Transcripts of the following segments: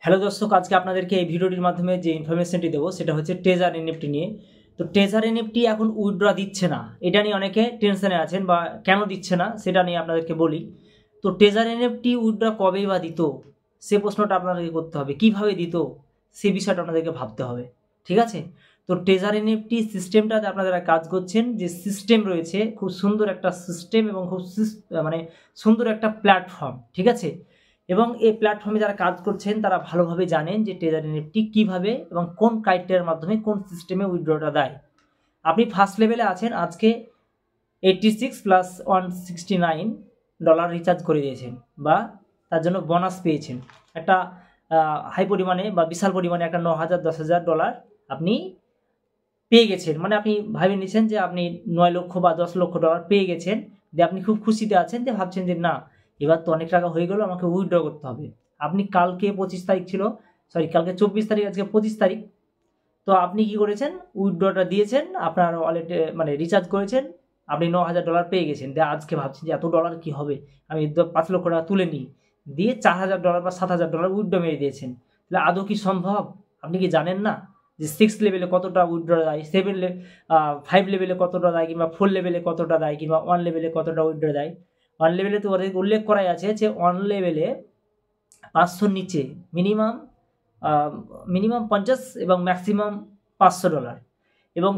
Hello দর্শক, আজকে আপনাদেরকে এই ভিডিওটির মাধ্যমে যে ইনফরমেশনটি দেবো সেটা হচ্ছে ট্রেজার এনএফটি নিয়ে। তো ট্রেজার এনএফটি এখন উইথড্র দিচ্ছে না, এটা নিয়ে অনেকে টেনশনে আছেন বা কেন দিচ্ছে না সেটা নিয়ে আপনাদেরকে বলি। তো ট্রেজার এনএফটি উইথড্র কবেই বা দিত, সে প্রশ্নটা আপনাদেরকে করতে হবে। কিভাবে দিত সে বিষয়টা আপনাদেরকে ভাবতে হবে, ঠিক আছে? তো ট্রেজার এনএফটি সিস্টেমটাতে আপনারা যারা কাজ করছেন, যে সিস্টেম রয়েছে খুব সুন্দর একটা সিস্টেম এবং খুব মানে সুন্দর একটা প্ল্যাটফর্ম, ঠিক আছে? এবং এই প্ল্যাটফর্মে যারা কাজ করছেন তারা ভালোভাবে জানেন যে ট্রেজার এনএফটি কীভাবে এবং কোন ক্রাইটেরিয়ার মাধ্যমে কোন সিস্টেমে উইথড্রটা দেয়। আপনি ফার্স্ট লেভেলে আছেন, আজকে 86 প্লাস $169 রিচার্জ করে দিয়েছেন বা তার জন্য বোনাস পেয়েছেন। একটা হাই পরিমাণে বা বিশাল পরিমাণে একটা $9,000 $10,000 আপনি পেয়ে গেছেন। মানে আপনি ভাবে নিয়েছেন যে আপনি 9 লক্ষ বা $10 লক্ষ পেয়ে গেছেন, যে আপনি খুব খুশিতে আছেন, যে ভাবছেন যে না এবার তো অনেক টাকা হয়ে গেল, আমাকে উইথড্র করতে হবে। আপনি কালকে 25 তারিখ ছিল, কালকে 24 তারিখ, আজকে 25 তারিখ। তো আপনি কি করেছেন, উইথড্রটা দিয়েছেন, আপনার ওয়ালেটে মানে রিচার্জ করেছেন, আপনি $9,000 পেয়ে গেছেন। দিয়ে আজকে ভাবছেন যে এত ডলার কি হবে, আমি 5 লক্ষ টাকা তুলে নিই, দিয়ে $4,000 বা $7,000 উইথড্র মেরে দিয়েছেন। তাহলে আদৌ কি সম্ভব? আপনি কি জানেন না যে 6 লেভেলে কতটা উইথড্র দেয়, 5 লেভেলে কতটা দেয়, কিংবা 4 লেভেলে কতটা দেয়, কিংবা 1 লেভেলে কতটা উইথড্র দেয়? 1 লেভেলে তো উল্লেখ করাই আছে যে 1 লেভেলে 500 নিচে মিনিমাম 50 এবং ম্যাক্সিমাম $500। এবং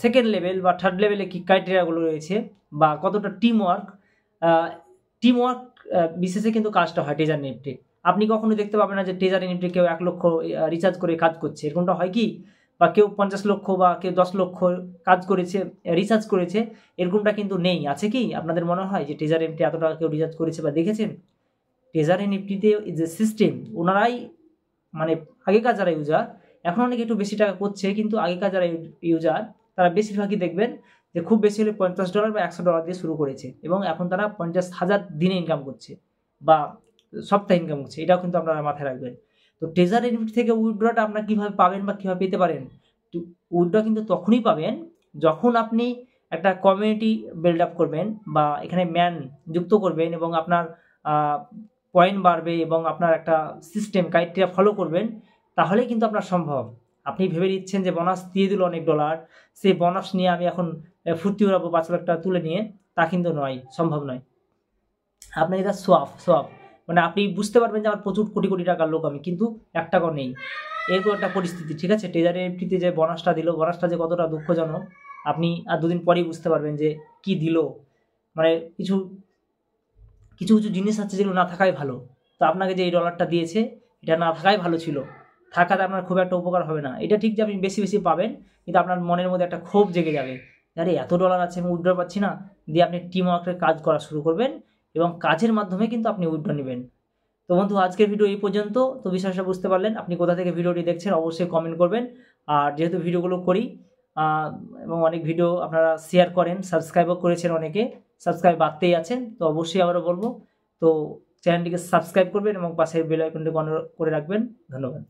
সেকেন্ড লেভেল বা থার্ড লেভেলে কী ক্রাইটেরিয়াগুলো রয়েছে বা কতটা টিমওয়ার্ক বিশেষে কিন্তু কাজটা হয় ট্রেজার এনএফটি। আপনি কখনো দেখতে পাবেন না যে ট্রেজার এনএফটি কেউ 1 লক্ষ রিচার্জ করে কাজ করছে, এরকমটা হয় কি? বা কেউ 50 লক্ষ বা কেউ 10 লক্ষ কাজ করেছে, রিচার্জ করেছে, এরকমটা কিন্তু নেই। আছে কি আপনাদের মনে হয় যে ট্রেজার এনএফটি এত টাকা কেউ রিচার্জ করেছে বা দেখেছেন? ট্রেজার এনএফটিতে যে সিস্টেম, ওনারাই মানে আগেকার যারা ইউজার, এখন অনেকে একটু বেশি টাকা করছে, কিন্তু আগেকার যারা ইউজার তারা বেশিরভাগই দেখবেন যে খুব বেশি হলে $50 বা $100 দিয়ে শুরু করেছে, এবং এখন তারা 50,000 দিনে ইনকাম করছে বা সপ্তাহে ইনকাম করছে। এটাও কিন্তু আপনারা মাথায় রাখবেন। তো ট্রেজার এনএফটি থেকে উইথড্রটা আপনারা কীভাবে পাবেন বা কীভাবে পেতে পারেন? উইথড্র কিন্তু তখনই পাবেন যখন আপনি একটা কমিউনিটি বিল্ড আপ করবেন বা এখানে ম্যান যুক্ত করবেন, এবং আপনার পয়েন্ট বাড়বে, এবং আপনার একটা সিস্টেম ক্রাইটেরিয়া ফলো করবেন, তাহলেই কিন্তু আপনার সম্ভব। আপনি ভেবে নিচ্ছেন যে বোনাস দিয়ে দিল অনেক ডলার, সেই বোনাস নিয়ে আমি এখন ফুর্তি উড়াবো 5 লাখ টাকা তুলে নিয়ে, তা কিন্তু নয়, সম্ভব নয়। আপনার এটা সোয়াপ মানে আপনি বুঝতে পারবেন যে আমার প্রচুর কোটি কোটি টাকার লোক আমি, কিন্তু 1 টাকাও নেই, এরকম একটা পরিস্থিতি, ঠিক আছে? ট্রেজার এনএফটিতে যে বোনাসটা দিল, বোনাসটা যে কতটা দুঃখজনক আপনি আর 2 দিন পরেই বুঝতে পারবেন যে কি দিল। মানে কিছু কিছু জিনিস আছে যেগুলো না থাকাই ভালো। তো আপনাকে যে এই ডলারটা দিয়েছে, এটা না থাকাই ভালো ছিল, থাকাতে আপনার খুব একটা উপকার হবে না। এটা ঠিক যে আপনি বেশি বেশি পাবেন, কিন্তু আপনার মনের মধ্যে একটা ক্ষোভ জেগে যাবে, আরে এত ডলার আছে আমি উইথড্র পাচ্ছি না। দিয়ে আপনি টিম ওয়ার্কের কাজ করা শুরু করবেন, এবং কাজের মাধ্যমে কিন্তু আপনি উইথড্র নেবেন। তো বন্ধু, আজকের ভিডিও এই পর্যন্ত। তো বিষয়টা বুঝতে পারলেন। আপনি কোথা থেকে ভিডিওটি দেখছেন অবশ্যই কমেন্ট করবেন। আর যেহেতু ভিডিওগুলো করি এবং অনেক ভিডিও আপনারা শেয়ার করেন, সাবস্ক্রাইবও করেছেন অনেকে, সাবস্ক্রাইব বাড়তেই আছেন, তো অবশ্যই আবারও বলবো, তো চ্যানেলটিকে সাবস্ক্রাইব করবেন এবং পাশের বেল আইকনটি অন করে রাখবেন। ধন্যবাদ।